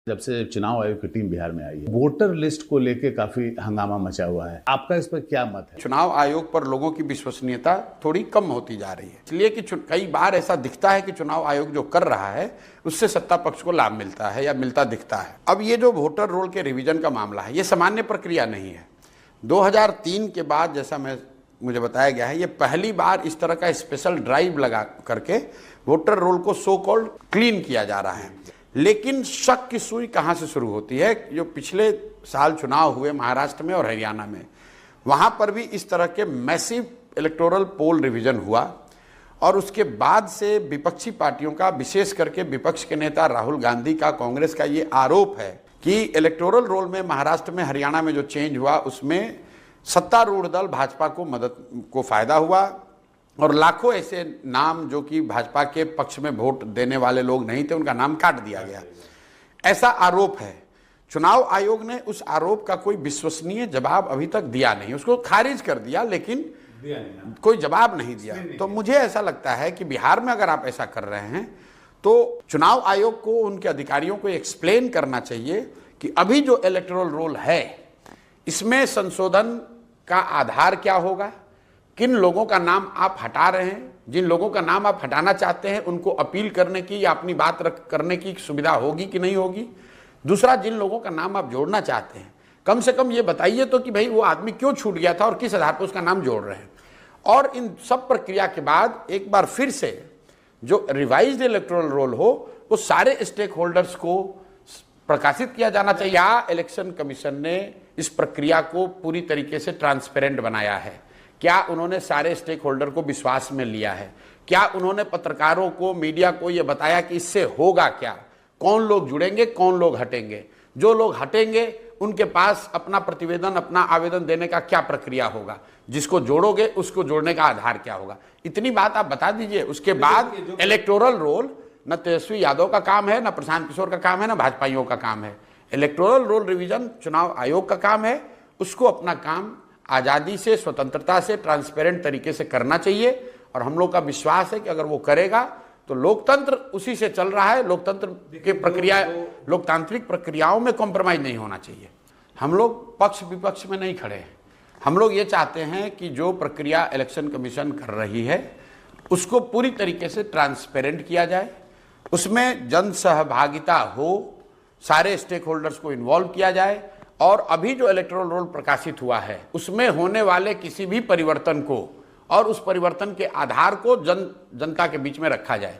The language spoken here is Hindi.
जब से चुनाव आयोग की टीम बिहार में आई है, वोटर लिस्ट को लेके काफी हंगामा मचा हुआ है। आपका इस पर क्या मत है? चुनाव आयोग पर लोगों की विश्वसनीयता थोड़ी कम होती जा रही है, इसलिए कि कई बार ऐसा दिखता है कि चुनाव आयोग जो कर रहा है उससे सत्ता पक्ष को लाभ मिलता है या मिलता दिखता है। अब ये जो वोटर रोल के रिवीजन का मामला है, ये सामान्य प्रक्रिया नहीं है। 2003 के बाद जैसा मुझे बताया गया है, ये पहली बार इस तरह का स्पेशल ड्राइव लगा करके वोटर रोल को सो कॉल्ड क्लीन किया जा रहा है। लेकिन शक की सुई कहां से शुरू होती है? जो पिछले साल चुनाव हुए महाराष्ट्र में और हरियाणा में, वहां पर भी इस तरह के मैसिव इलेक्टोरल पोल रिवीजन हुआ और उसके बाद से विपक्षी पार्टियों का, विशेष करके विपक्ष के नेता राहुल गांधी का, कांग्रेस का ये आरोप है कि इलेक्टोरल रोल में महाराष्ट्र में, हरियाणा में जो चेंज हुआ उसमें सत्तारूढ़ दल भाजपा को फायदा हुआ और लाखों ऐसे नाम जो कि भाजपा के पक्ष में वोट देने वाले लोग नहीं थे, उनका नाम काट दिया गया। ऐसा आरोप है। चुनाव आयोग ने उस आरोप का कोई विश्वसनीय जवाब अभी तक दिया नहीं, उसको खारिज कर दिया, लेकिन कोई जवाब नहीं दिया। तो मुझे ऐसा लगता है कि बिहार में अगर आप ऐसा कर रहे हैं तो चुनाव आयोग को, उनके अधिकारियों को एक्सप्लेन करना चाहिए कि अभी जो इलेक्टोरल रोल है इसमें संशोधन का आधार क्या होगा, किन लोगों का नाम आप हटा रहे हैं, जिन लोगों का नाम आप हटाना चाहते हैं उनको अपील करने की या अपनी बात करने की सुविधा होगी कि नहीं होगी। दूसरा, जिन लोगों का नाम आप जोड़ना चाहते हैं कम से कम ये बताइए तो कि भाई वो आदमी क्यों छूट गया था और किस आधार पर उसका नाम जोड़ रहे हैं। और इन सब प्रक्रिया के बाद एक बार फिर से जो रिवाइज्ड इलेक्टोरल रोल हो वो सारे स्टेक होल्डर्स को प्रकाशित किया जाना चाहिए। या इलेक्शन कमीशन ने इस प्रक्रिया को पूरी तरीके से ट्रांसपेरेंट बनाया है? क्या उन्होंने सारे स्टेक होल्डर को विश्वास में लिया है? क्या उन्होंने पत्रकारों को, मीडिया को यह बताया कि इससे होगा क्या, कौन लोग जुड़ेंगे, कौन लोग हटेंगे, जो लोग हटेंगे उनके पास अपना प्रतिवेदन, अपना आवेदन देने का क्या प्रक्रिया होगा, जिसको जोड़ोगे उसको जोड़ने का आधार क्या होगा? इतनी बात आप बता दीजिए। उसके बाद इलेक्टोरल रोल न तेजस्वी यादव का काम है, न प्रशांत किशोर का काम है, न भाजपाइयों का काम है। इलेक्टोरल रोल रिवीजन चुनाव आयोग का काम है। उसको अपना काम आज़ादी से, स्वतंत्रता से, ट्रांसपेरेंट तरीके से करना चाहिए और हम लोग का विश्वास है कि अगर वो करेगा तो लोकतंत्र उसी से चल रहा है। लोकतंत्र की प्रक्रिया, लोकतांत्रिक प्रक्रियाओं में कॉम्प्रोमाइज नहीं होना चाहिए। हम लोग पक्ष विपक्ष में नहीं खड़े हैं। हम लोग ये चाहते हैं कि जो प्रक्रिया इलेक्शन कमीशन कर रही है उसको पूरी तरीके से ट्रांसपेरेंट किया जाए, उसमें जन सहभागिता हो, सारे स्टेक होल्डर्स को इन्वॉल्व किया जाए और अभी जो इलेक्टोरल रोल प्रकाशित हुआ है उसमें होने वाले किसी भी परिवर्तन को और उस परिवर्तन के आधार को जनता के बीच में रखा जाए।